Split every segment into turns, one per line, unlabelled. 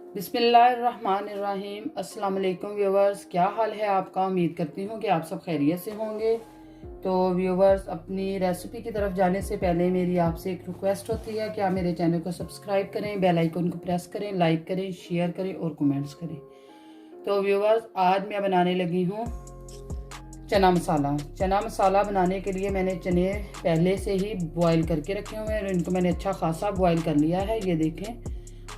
बिस्मिल्लाहिर्रहमानिर्रहीम। अस्सलाम वालेकुम व्यूवर्स, क्या हाल है आपका। उम्मीद करती हूँ कि आप सब खैरियत से होंगे। तो व्यूवर्स, अपनी रेसिपी की तरफ जाने से पहले मेरी आपसे एक रिक्वेस्ट होती है कि आप मेरे चैनल को सब्सक्राइब करें, बेल आइकन को प्रेस करें, लाइक करें, शेयर करें और कमेंट्स करें। तो व्यूवर्स, आज मैं बनाने लगी हूँ चना मसाला। चना मसाला बनाने के लिए मैंने चने पहले से ही बॉईल करके रखे हुए हैं और इनको मैंने अच्छा खासा बॉईल कर लिया है। ये देखें,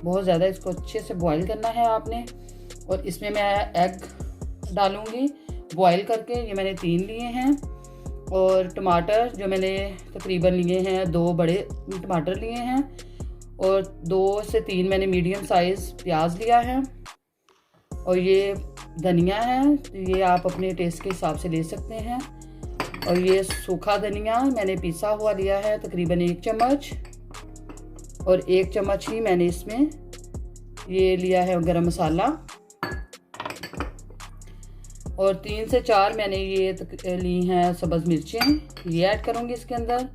बहुत ज़्यादा इसको अच्छे से बॉईल करना है आपने। और इसमें मैं एग डालूँगी बॉईल करके। ये मैंने 3 लिए हैं। और टमाटर जो मैंने तकरीबन लिए हैं, 2 बड़े टमाटर लिए हैं और 2 से 3 मैंने मीडियम साइज़ प्याज लिया है। और ये धनिया है, तो ये आप अपने टेस्ट के हिसाब से ले सकते हैं। और ये सूखा धनिया मैंने पिसा हुआ लिया है, तकरीबन 1 चम्मच। और 1 चम्मच ही मैंने इसमें ये लिया है गरम मसाला। और 3 से 4 मैंने ये ली हैं सब्ज़ मिर्चें, ये ऐड करूँगी इसके अंदर।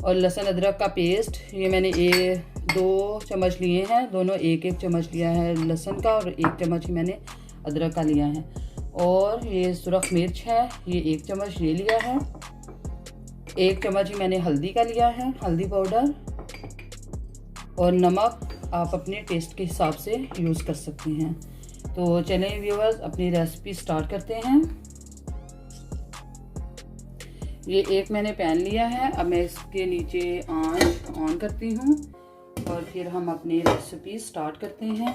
और लहसुन अदरक का पेस्ट ये मैंने 2 चम्मच लिए हैं, दोनों 1-1 चम्मच लिया है लहसुन का और 1 चम्मच ही मैंने अदरक का लिया है। और ये सुरख मिर्च है, ये 1 चम्मच ये लिया है। 1 चम्मच ही मैंने हल्दी का लिया है, हल्दी पाउडर। और नमक आप अपने टेस्ट के हिसाब से यूज़ कर सकते हैं। तो चलिए व्यूअर्स, अपनी रेसिपी स्टार्ट करते हैं। ये एक मैंने पैन लिया है, अब मैं इसके नीचे आंच ऑन करती हूँ और फिर हम अपनी रेसिपी स्टार्ट करते हैं।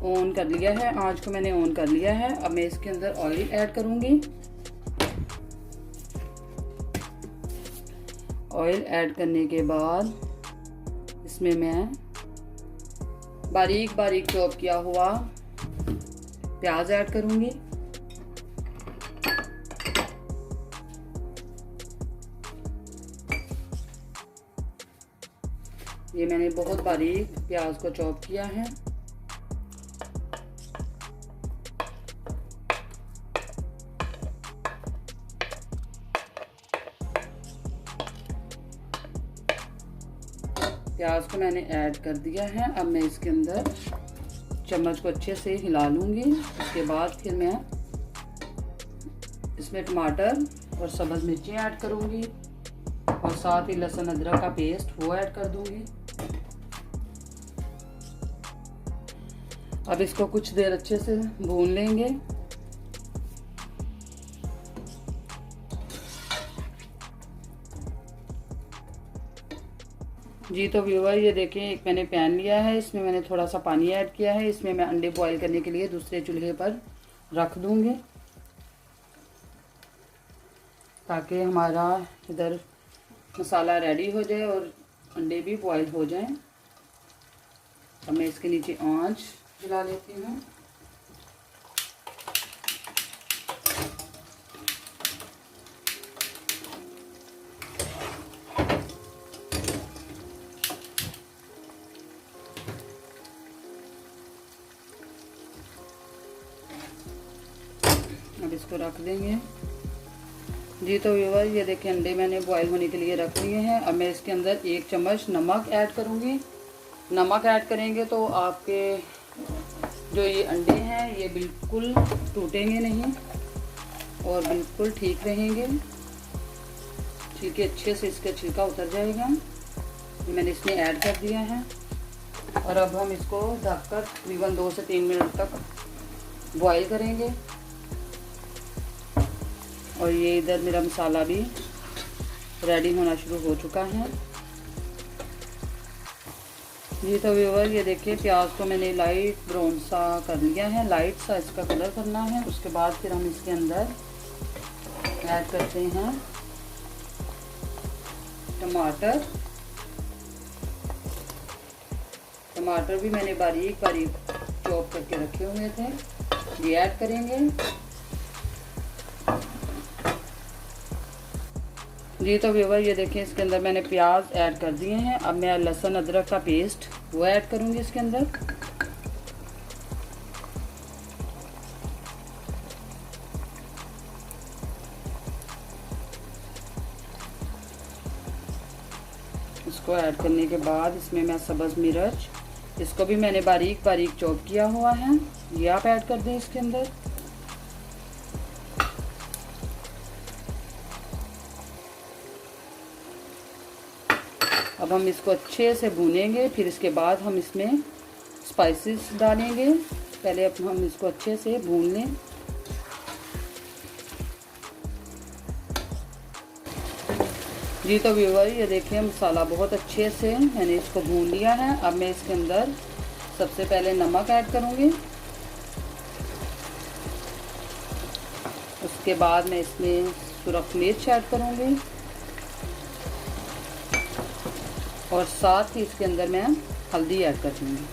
ऑन कर लिया है, आंच को मैंने ऑन कर लिया है। अब मैं इसके अंदर ऑयल ऐड करूंगी। ऑयल ऐड करने के बाद इसमें मैं बारीक बारीक चॉप किया हुआ प्याज ऐड करूंगी। ये मैंने बहुत बारीक प्याज को चॉप किया है। प्याज को मैंने ऐड कर दिया है। अब मैं इसके अंदर चम्मच को अच्छे से हिला लूँगी। उसके बाद फिर मैं इसमें टमाटर और सब्ज़ मिर्ची ऐड करूँगी और साथ ही लहसुन अदरक का पेस्ट वो ऐड कर दूँगी। अब इसको कुछ देर अच्छे से भून लेंगे। जी तो व्यूअर, ये देखें, एक मैंने पैन लिया है, इसमें मैंने थोड़ा सा पानी ऐड किया है। इसमें मैं अंडे बॉईल करने के लिए दूसरे चूल्हे पर रख दूंगी ताकि हमारा इधर मसाला रेडी हो जाए और अंडे भी बॉईल हो जाएं। अब मैं इसके नीचे आंच जला लेती हूँ। अब इसको रख देंगे। जी तो व्यूअर, ये देखिए, अंडे मैंने बॉईल होने के लिए रख लिए हैं। अब मैं इसके अंदर 1 चम्मच नमक ऐड करूँगी। नमक ऐड करेंगे तो आपके जो ये अंडे हैं ये बिल्कुल टूटेंगे नहीं और बिल्कुल ठीक रहेंगे। छिलके अच्छे से इसका छिलका उतर जाएगा। ये मैंने इसमें ऐड कर दिया है। और अब हम इसको ढककर तकरीबन 2 से 3 मिनट तक बॉईल करेंगे। और ये इधर मेरा मसाला भी रेडी होना शुरू हो चुका है। जी तो व्यूअर, ये देखिए, प्याज को मैंने लाइट ब्राउन सा कर लिया है, लाइट सा इसका कलर करना है। उसके बाद फिर हम इसके अंदर ऐड करते हैं टमाटर। टमाटर भी मैंने बारीक बारीक चॉप करके रखे हुए थे, ये ऐड करेंगे। जी तो व्यूअर, ये देखें, इसके अंदर मैंने प्याज ऐड कर दिए हैं। अब मैं लहसुन अदरक का पेस्ट वो ऐड करूँगी इसके अंदर। इसको ऐड करने के बाद इसमें मैं सब्ज़ मिर्च, इसको भी मैंने बारीक बारीक चॉप किया हुआ है, ये आप ऐड कर दें इसके अंदर। अब हम इसको अच्छे से भूनेंगे, फिर इसके बाद हम इसमें स्पाइसेस डालेंगे। पहले अब हम इसको अच्छे से भून लें। जी तो व्यूअर, ये देखिए मसाला बहुत अच्छे से मैंने इसको भून लिया है। अब मैं इसके अंदर सबसे पहले नमक ऐड करूँगी, उसके बाद मैं इसमें सुरख मिर्च ऐड करूँगी और साथ ही इसके अंदर मैं हल्दी ऐड कर दूँगी।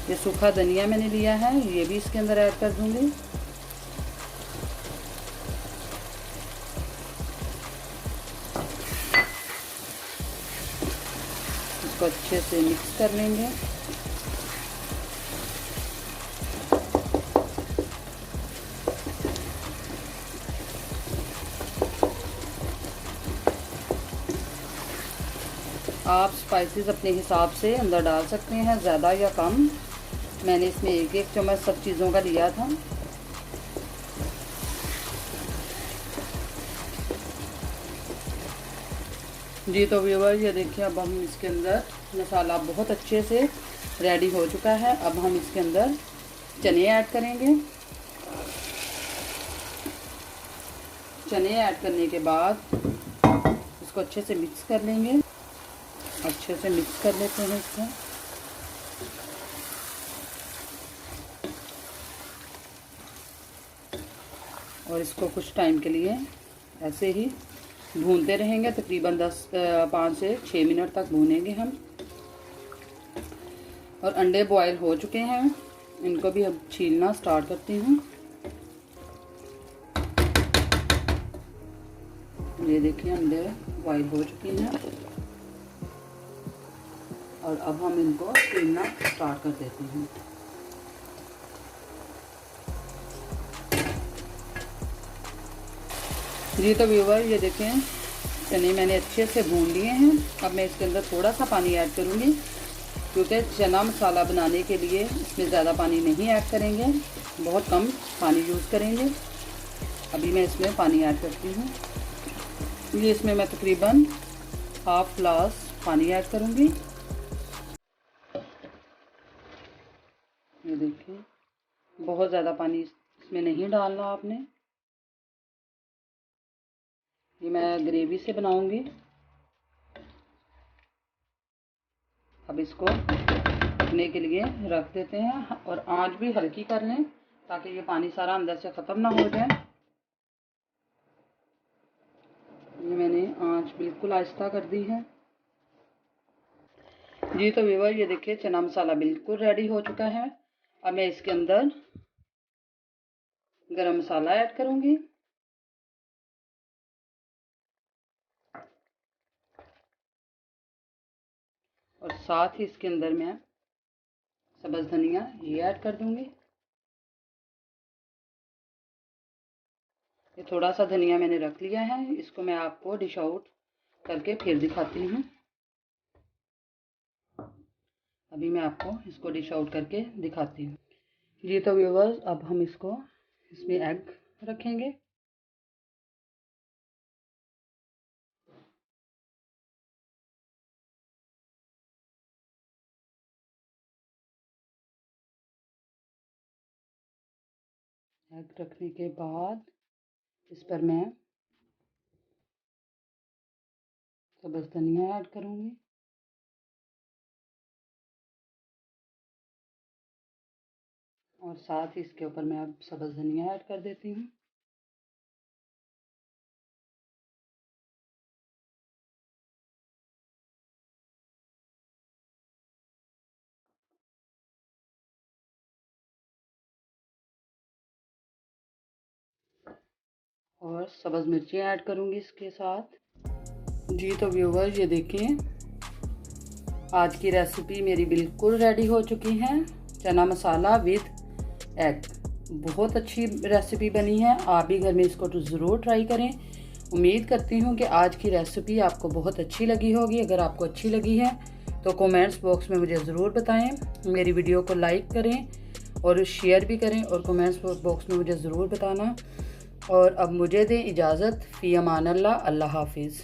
ये सूखा धनिया मैंने लिया है, ये भी इसके अंदर ऐड कर दूंगी। इसको अच्छे से मिक्स कर लेंगे। आप स्पाइसेस अपने हिसाब से अंदर डाल सकते हैं, ज़्यादा या कम। मैंने इसमें एक एक चम्मच सब चीज़ों का लिया था। जी तो व्यूअर, ये देखिए अब हम इसके अंदर मसाला बहुत अच्छे से रेडी हो चुका है। अब हम इसके अंदर चने ऐड करेंगे। चने ऐड करने के बाद इसको अच्छे से मिक्स कर लेंगे। अच्छे से मिक्स कर लेते हैं इसको। और इसको कुछ टाइम के लिए ऐसे ही भूनते रहेंगे, तकरीबन 5 से 6 मिनट तक भूनेंगे हम। और अंडे बॉयल हो चुके हैं, इनको भी अब छीलना स्टार्ट करती हूँ। ये देखिए अंडे बॉयल हो चुके हैं और अब हम इनको छीलना स्टार्ट कर देते हैं। जी तो व्यूअर, ये देखें चने मैंने अच्छे से भून लिए हैं। अब मैं इसके अंदर थोड़ा सा पानी ऐड करूँगी, क्योंकि चना मसाला बनाने के लिए इसमें ज़्यादा पानी नहीं ऐड करेंगे, बहुत कम पानी यूज़ करेंगे। अभी मैं इसमें पानी ऐड करती हूँ। ये इसमें मैं तकरीबन हाफ ग्लास पानी ऐड करूँगी। ये देखिए, बहुत ज़्यादा पानी इसमें नहीं डालना आपने। ये मैं ग्रेवी से बनाऊंगी। अब इसको पकने के लिए रख देते हैं और आंच भी हल्की कर लें, ताकि ये पानी सारा अंदर से ख़त्म ना हो जाए। ये मैंने आंच बिल्कुल आहिस्ता कर दी है। जी तो व्यूअर, ये देखिए चना मसाला बिल्कुल रेडी हो चुका है। अब मैं इसके अंदर गरम मसाला ऐड करूँगी और साथ ही इसके अंदर मैं सब्ज़ धनिया ये ऐड कर दूँगी। ये थोड़ा सा धनिया मैंने रख लिया है, इसको मैं आपको डिश आउट करके फिर दिखाती हूँ। अभी मैं आपको इसको डिश आउट करके दिखाती हूँ। जी तो व्यूअर्स, अब हम इसमें एग रखेंगे। एग रखने के बाद इस पर मैं सब्ज़ धनिया ऐड करूँगी और साथ ही इसके ऊपर मैं अब सब्ज़ धनिया ऐड कर देती हूँ। और सब्ज़ मिर्ची ऐड करूँगी इसके साथ। जी तो व्यूअर्स, ये देखिए आज की रेसिपी मेरी बिल्कुल रेडी हो चुकी है, चना मसाला विद एग। बहुत अच्छी रेसिपी बनी है। आप भी घर में इसको तो ज़रूर ट्राई करें। उम्मीद करती हूँ कि आज की रेसिपी आपको बहुत अच्छी लगी होगी। अगर आपको अच्छी लगी है तो कमेंट्स बॉक्स में मुझे ज़रूर बताएं। मेरी वीडियो को लाइक करें और शेयर भी करें और कमेंट्स बॉक्स में मुझे ज़रूर बताना। और अब मुझे दें इजाज़त। फ़ी अमान अल्लाह। अल्लाह हाफिज़।